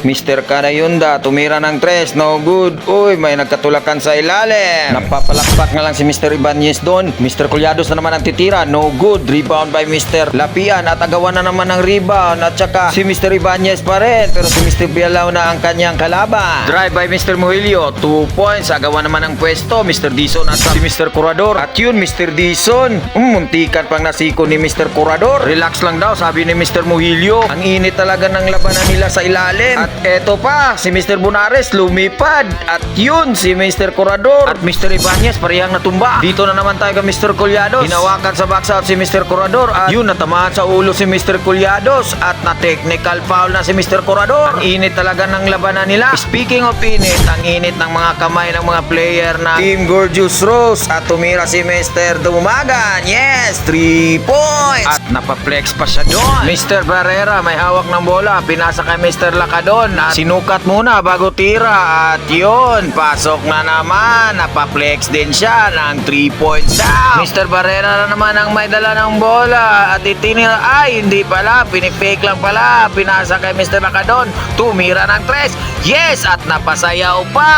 Mr. Kanayunda, tumira ng 3, no good. Uy, may nagkatulakan sa ilalim. Napapalakpak na lang si Mr. Ibanez doon. Mr. Colliados na naman ang titira, no good. Rebound by Mr. Lapian at agawan na naman ng rebound. At saka si Mr. Ibanez pa rin. Pero si Mr. Bialaw na ang kanyang kalaban. Drive by Mr. Muhilio, 2 points. Agawan naman ng pwesto, Mr. Dizon at si Mr. Curador. At yun, Mr. Dizon, muntikan pang nasiko ni Mr. Curador. Relax lang daw, sabi ni Mr. Muhilio. Ang init talaga ng labanan nila sa ilalim. At eto pa, si Mr. Bonares lumipad. At yun, si Mr. Curador at Mr. Ibanez parehang natumba. Dito na naman tayo kay Mr. Colliados. Hinawakan sa box out si Mr. Curador. At yun, natamaan sa ulo si Mr. Colliados. At na-technical foul na si Mr. Curador. Ang init talaga ng labanan nila. Speaking of init, ang init ng mga kamay ng mga player na Team Gorgeous Rose. At tumira si Mr. Dumagan. Yes, 3 points. At napaplex pa siya doon. Mr. Barrera may hawak ng bola. Pinasa kay Mr. Lacadon. At sinukat muna bago tira. At yun, pasok na naman. Napaplex din siya ng 3 points down. Mr. Barrera na naman ang may dala ng bola. At itinira, ay hindi pala, pinifake lang pala. Pinasa kay Mr. Lacadon. Tumira ng 3. Yes, at napasayaw pa.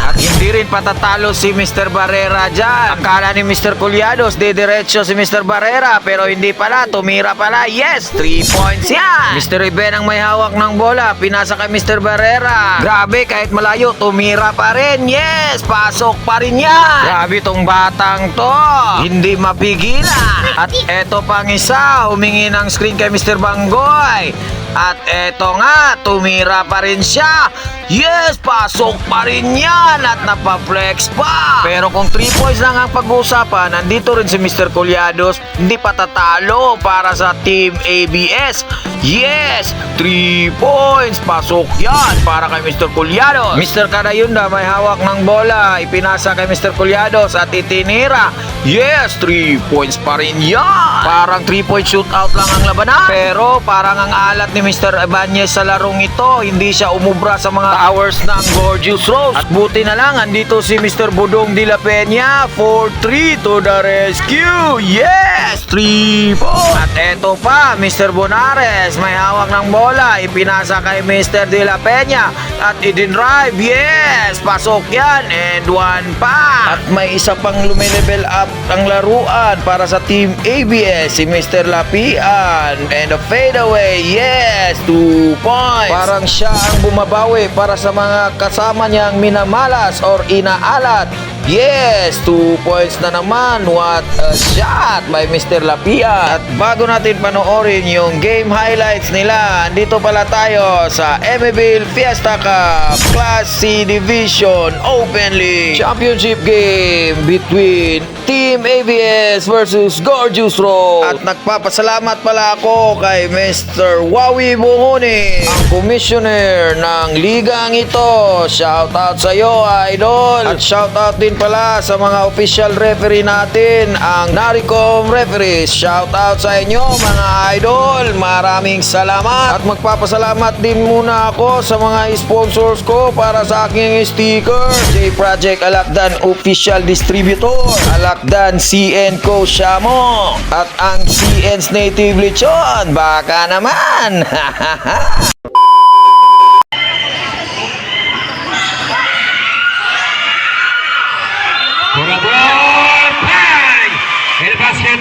At hindi rin patatalo si Mr. Barrera dyan. Akala ni Mr. Colliados, didiretso si Mr. Barrera. Pero hindi pala, tumira pala. Yes, 3 points yan. Mr. Iben ang may hawak ng bola. Pinasa kay Mr. Barrera. Grabe, kahit malayo, tumira pa rin. Yes, pasok pa rin yan. Grabe tong batang to. Hindi mapigilan. At eto pang isa, humingi ng screen kay Mr. Banggoy. At eto nga, tumira pa rin siya. Yes, pasok pa rin yan. At napaflex pa. Pero kung 3 points lang ang pag-uusapan, nandito rin si Mr. Colliados. Hindi patatalo para sa Team ABS. Yes, 3 points. Pasok yan para kay Mr. Colliados. Mr. Kanayunda may hawak ng bola. Ipinasa kay Mr. Colliados at itinira. Yes, 3 points pa rin yan. Parang 3-point shootout lang ang labanan. Pero parang ang alat ni Mr. Ibanez sa larong ito. Hindi siya umubra sa mga hours ng Gorgeous Rose. At buti na lang, andito si Mr. Budong de la Peña. 4-3 to the rescue. Yes, 3 points. At eto pa, Mr. Bonares may hawak ng bola. Ipinasa kay Mr. de la Peña. At idinrive. Yes, pasok yan. And 1 pa. At may isa pang lumilevel up ang laruan para sa Team ABS. Si Mr. Lapian. And a fadeaway. Yes, 2 points. Parang siya ang bumabawi para sa mga kasama niyang minamalas or inaalat. Yes, 2 points na naman. What a shot by Mr. Lapia. At bago natin panoorin yung game highlights nila, andito pala tayo sa MLB Fiesta Cup Class C Division Open League Championship game between Team ABS versus Gorgeous Rose. At nagpapasalamat pala ako kay Mr. Wawi Buhoni, ang commissioner ng ligang ito. Shout out sa iyo, idol. At shout out din pala sa mga official referee natin, ang Naricom referees. Shout out sa inyo mga idol. Maraming salamat. At magpapasalamat din muna ako sa mga sponsors ko para sa aking sticker. J Project Alakdan Official Distributor, Alakdan CN Co Shamo, at ang CN's Native Lechon. Baka naman. Curador, bang! In the basket.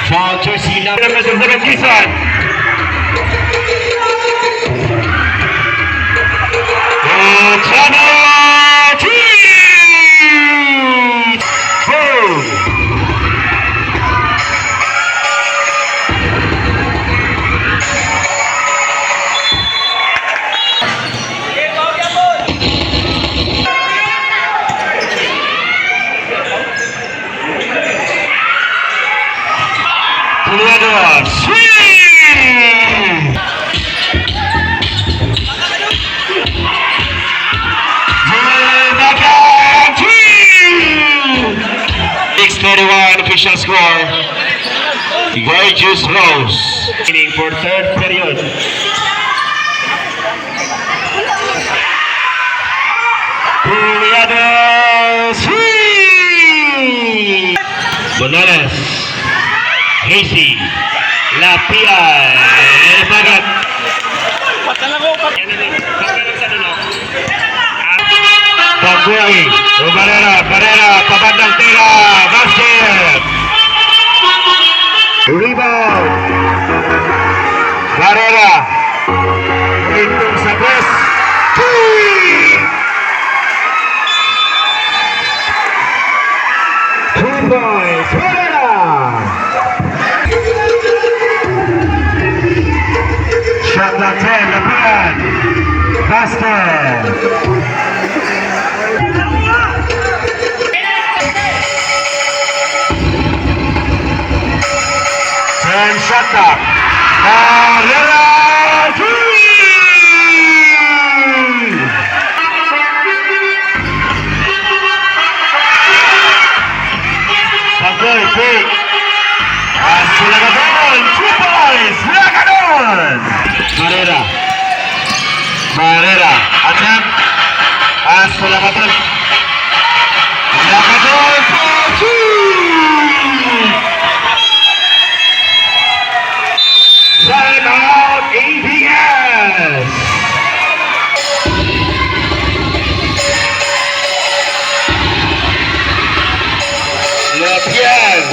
Foul jersey number 7, Quezon. Channel 3! Boom! Curador, swing! Dumagan, swing! 6:31 official score. Gorgeous Rose. Inning for third period. Curador, swing! Bonares, Casey, Lapian. Bagat. Pagbuhay. Barrera. Pabandang tira. Basket. Rebound. Barrera. Itong sa press. 2 points. Barrera. Shot na 10. Lapian. Basket. And shot clock. Barrera. Pagkoy, pick. Sulagaton. 2 points. Sulagaton. Barrera. Attempt. Sulagaton. Sulagaton for 2. Time out, ABS. Lapian.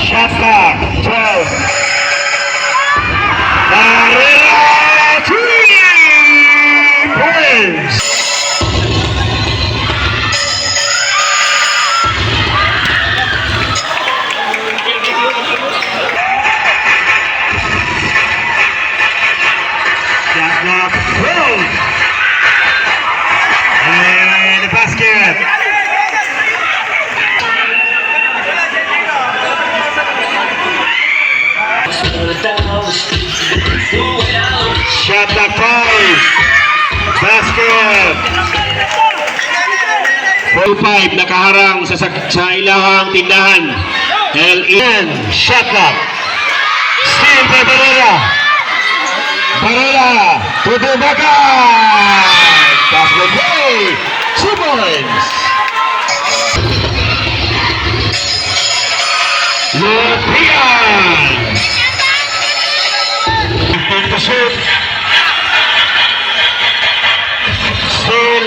Shot clock, 12. Barrera, 3 points. Shot clock, 12. And the basket. Shot clock, 5. Basket. 4-5 nakaharang sa ilahang tindahan. LN. Shot clock. Steal by Barrera. To the bucket. Basket play. 2 points. Lapian. To shoot. Still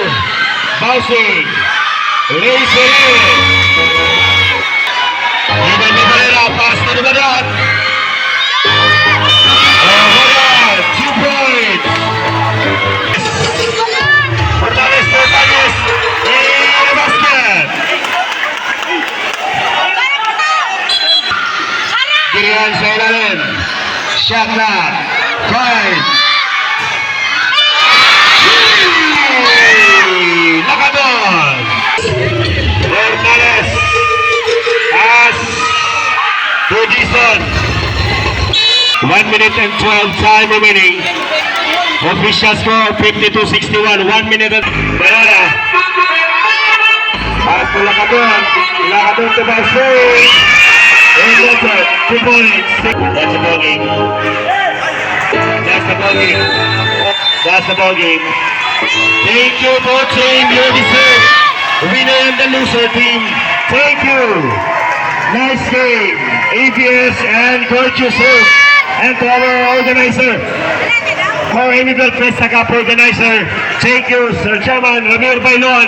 bouncing. Lays it in. Even the Barrera pass to the Bagat. Bagat, 2 points. Fortales. In the basket. Girian sa ilalim. Shot clock. 5. Nakadon. Fortales. As to Jason. 1 minute and 12 time remaining. Official score 52-61. 1 minute and Barrera. Pass to Lakadon. Lakadon to Basket. And that's it. 2 points. That's the ball game. That's the ball game. Thank you for watching. You deserve winner and the loser team. Thank you. Nice game. ABS and Coach Yusuf. And to our organizer, our Amiable Festa Cup organizer. Thank you, Sir Chairman Ramir Bailon.